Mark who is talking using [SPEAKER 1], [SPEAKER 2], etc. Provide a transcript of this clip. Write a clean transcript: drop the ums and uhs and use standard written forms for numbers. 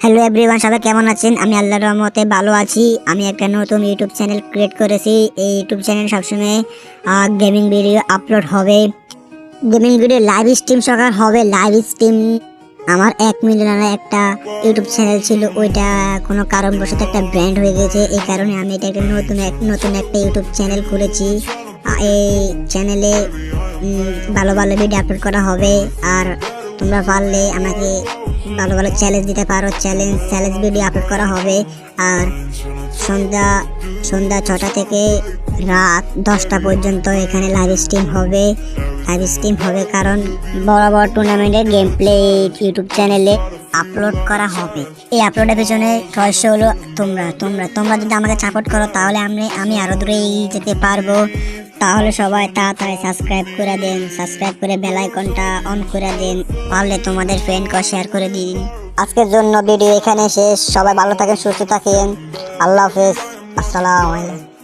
[SPEAKER 1] Hello everyone, সবাই কেমন আছেন? আমি আল্লাহর রহমতে ভালো আছি। আমি একটা নতুন ইউটিউব চ্যানেল ক্রিয়েট করেছি। এই ইউটিউব চ্যানেল সবসময় গেমিং ভিডিও আপলোড হবে, গেমিং ভিডিও লাইভ স্ট্রিম সকাল হবে। লাইভ স্ট্রিম আমার 1 মিলিয়নের একটা ইউটিউব চ্যানেল ছিল, ওইটা কোনো কারণবশত একটা ব্র্যান্ড হয়ে গেছে। এই কারণে আমি এটা একটা নতুন একটা ইউটিউব চ্যানেল খুলেছি। এই চ্যানেলে ভালো ভালো ভিডিও আপলোড করা হবে। আর তোমরা পারলে আমাকে ভালো ভালো চ্যালেঞ্জ দিতে পারো, চ্যালেঞ্জ ভিডিও আপলোড করা হবে। আর সন্ধ্যা সন্ধ্যা 6টা থেকে রাত 10টা পর্যন্ত এখানে লাইভ স্ট্রিম হবে কারণ বড় বড় টুর্নামেন্টের গেম প্লে ইউটিউব চ্যানেলে আপলোড করা হবে। এই আপলোডের পেছনে রহস্য হলো তোমরা যদি আমাকে সাপোর্ট করো তাহলে আমি আরো দূরে এগিয়ে যেতে পারবো। তাহলে সবাই তাড়াতাড়ি সাবস্ক্রাইব করে দেন, সাবস্ক্রাইব করে বেল আইকনটা অন করে দেন, পারলে তোমাদের ফ্রেন্ডকে শেয়ার করে দিন। আজকের জন্য ভিডিও এখানে শেষ। সবাই ভালো থাকেন, সুস্থ থাকেন। আল্লাহ হাফেজ, আসসালামু আলাইকুম।